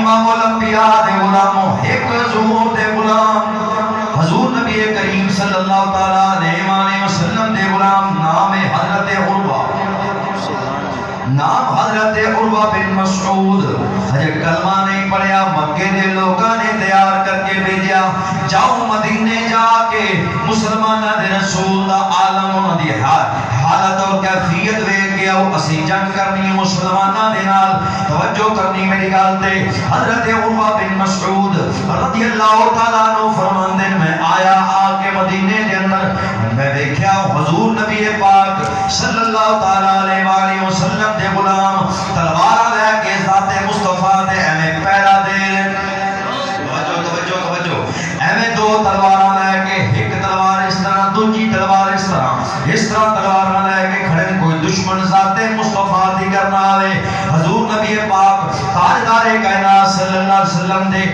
امام الانبیاء دے غلاموں ایک ظہور دے غلام حضور نبی کریم صلی اللہ تعالیٰ علیہ وسلم دے غلام نام حضرت عروہ، نام حضرت عروہ بن مسعود. ہجے کلمہ نہیں پڑھیا، مکے دے لوگاں نے تیار کر کے بھیجیا جاؤ مدینے جا کے مسلمانہ دے رسول دا عالم انہاں دی حالت اور کیفیت ویکھ کے آؤ اسی جنگ کرنی مسلمانہ دے نال. توجہ کرنی میری گل تے. حضرت عروہ بن مسعود رضی اللہ تعالیٰ عنہ فرماندے میں آیا آ کے مدینے دے اندر میں دیکھیا حضور نبی پاک صلی اللہ تعالیٰ علیہ وسلم دے غلام تلوار لے کے ذات مصطفیٰ دے ایویں پیرا دے. توجہ ایویں دو تلوار لے کے ایک تلوار اس طرح دوجی تلوار اس طرح تلوار لے کے کھڑے. کوئی دشمن ذات مصطفیٰ دی کرنا آوے حضور نبی پاک تاجدار کائنات صلی اللہ علیہ وسلم دے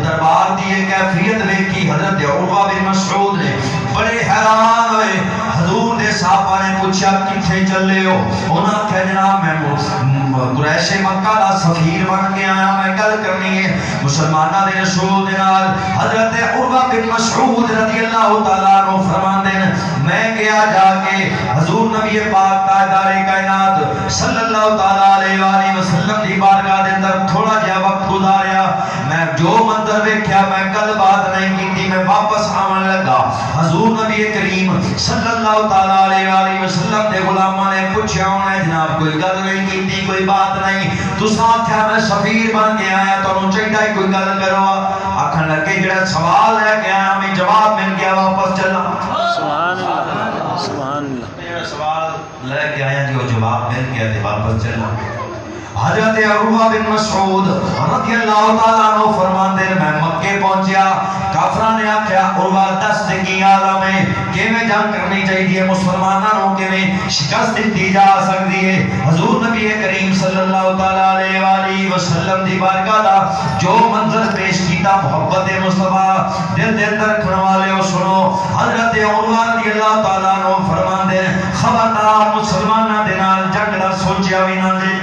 دربار دی کیفیت ویکھی حضرت عروہ بن مسعود نے بڑے حیران ہوئے. حضور دے صحابہ نے پوچھا کتھے چلے ہو؟ انہاں کہا جناب میں قریش مکہ دا سفیر بن کے آیا، میں گل کرنی ہے مسلمانہ دے رسول دے نال. حضرت عروہ بن مسعود رضی اللہ تعالیٰ عنہ فرماندے میں گیا جا کے حضور نبی پاک تاجدار کائنات صلی اللہ تعالیٰ علیہ وسلم دی بارگاہ دے اندر تھوڑا جہا وقت گزاریا. میں جو منظر دیکھا میں کل بات نہیں کی، میں واپس آنے لگا. حضور نبی کریم صلی اللہ تعالیٰ علیہ وسلم دے غلاماں نے پوچھا انہیں جناب کوئی گل نہیں کی، کوئی بات نہیں، تساں آکھیا میں سفیر بن کے آیا تانوں چاہیے کوئی گل کرو. آکھن لگے جڑا سوال ہے کہ آیا میں جواب مل گیا واپس چلا. سبحان اللہ سبحان اللہ. سوال لے کے آیا جو جواب مل گیا تے واپس چلا. حضرت عروہ بن مسعود رضی اللہ تعالیٰ عنہ فرماندے میں مکے پہنچیا. کافراں نے آکھیا عروہ دس کی عالم ہے کیویں جنگ کرنی چاہیے مسلماناں نوں کیویں شکست دی جا سکتی ہے. حضور نبی کریم صلی اللہ تعالیٰ علیہ وسلم دی بارگاہ دا جو منظر پیش کیتا محبت مصطفیٰ دل دے اندر رکھن والے سنو. حضرت عروہ رضی اللہ تعالیٰ عنہ فرماندے خبردار مسلماناں دے نال جنگ دا سوچیا وی نہ جے.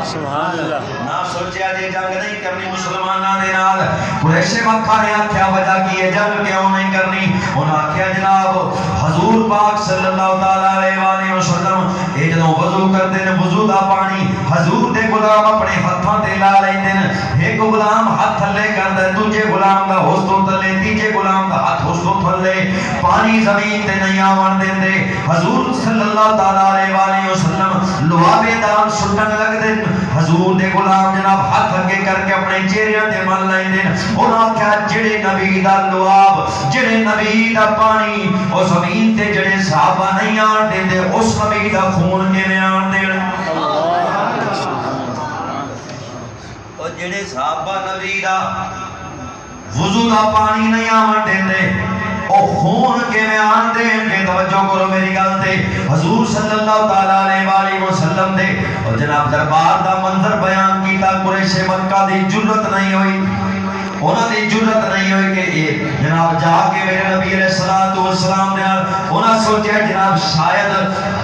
سبحان اللہ. نہ سوچیا جی جنگ نہیں کرنی مسلماناں دے نال. قریش مکہ نے آکھیا وجہ کی ہے جنگ کیوں نہیں کرنی؟ انہاں آکھیا جناب حضور پاک صلی اللہ تعالیٰ علیہ وسلم اے جدوں وضو کردے نے وضو دا پانی حضور دے غلام اپنے ہتھاں تے لا لیندے نے. ایک غلام ہاتھ تھلے کردا ہے دوجے غلام دا ہوستوں تھلے تیجے غلام دا ہاتھ ہوستوں تھلے پانی زمین تے نہیں آون دیندے. حضور صلی اللہ تعالیٰ علیہ وسلم لوابے دان سٹن لگدے. حضور دے غلام جناب ہاتھ اگے کر کے اپنے چہرے تے مل لیندے. انہاں آکھیا جڑے نبی دا لواب جڑے نبی دا پانی او زمین تے جڑے صحابہ نہیں آن دیندے اس نبی دا خون کیویں آن دین؟ او جڑے صحابہ نبی دا وضو دا پانی نہیں آن دیندے او خون کیویں آن دین گے؟ توجہ کرو میری گل تے. حضور صلی اللہ تعالیٰ علیہ وسلم دے اور جناب دربار دا منظر بیان کیتا. قریش مکہ دی جرت نہیں ہوئی، انہاں دی جرت نہیں ہوئی کہ یہ جناب جا کے میرے نبی علیہ الصلوۃ والسلام نے انہاں سوچیا جناب شاید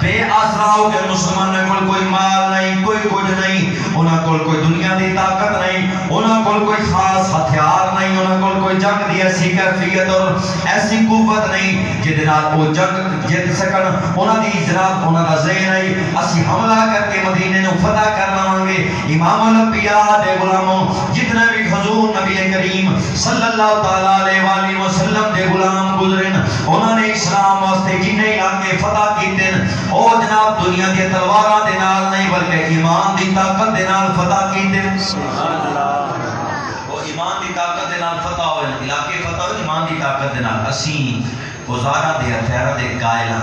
بے آسرا ہو کے مسلمانوں کول کوئی مال نہیں کوئی کچھ نہیں، انہاں کول کوئی دنیا دی طاقت نہیں، انہاں کول کوئی خاص ہتھیار نہیں، انہاں کول کوئی جنگ دی ایسی کیفیت اور ایسی قوت نہیں جے نال وہ جنگ جیت سکن. انہاں دی جناب انہاں دا ذہن ہے اسی حملہ کر کے مدینے نو فتح کر لواں گے. امام الانبیاء دے غلاموں جتنے بھی حضور نبی کریم صلی اللہ تعالیٰ علیہ وسلم دے غلام گزرن انہوں نے اسلام واسطے جنہیں علاقے فتح کیتے او جناب دنیا دی تلواراں دے نال نہیں بلکہ ایمان دی طاقت دے نال فتح کیتے. سبحان اللہ. او ایمان دی طاقت دے نال فتح ہوئے علاقے فتح ہوئے ایمان دی طاقت دے نال. اسی گزارا دے ہتھیاراں دے قائلاں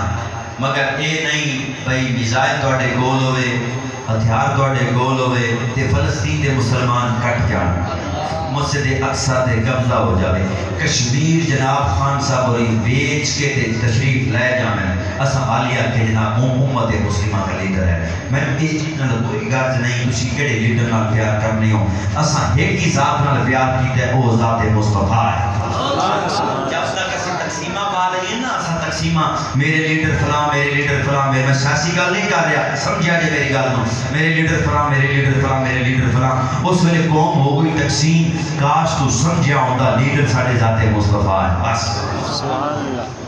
مگر اے نہیں بھئی میزائل تواڈے گول ہوئے ہتھیار تواڈے گول ہوئے تے فلسطین دے مسلمان کٹ جان مسجد اقصی تے قبضہ ہو جاوے کشمیر جناب خان صاحب ہوئی بیچ کے تے تشریف لے جاویں اساں عالیہ کے جناب امت مسلمہ کا لیڈر ہے. میں اس چیز نال کوئی غرض نہیں تسی کیڑے لیڈر نال پیار کرنے ہو اساں ایک ہی ذات نال پیار کیتا ہے او ذات مصطفیٰ ہے. جب تک اسی تقسیمہ پا لئیے نا اساں تقسیماں میرے لیڈر فلاں میرے لیڈر فلاں میں سیاسی گل نہیں کر رہا سمجھا جائے میری گل نو میرے لیڈر فلاں میرے لیڈر فلاں میرے لیڈر فلاں اس ویلے قوم ہو گئی تقسیم کاش تو سمجھا ہوتا لیڈر ساڈے ذات مصطفیٰ ہے بس سبحان اللہ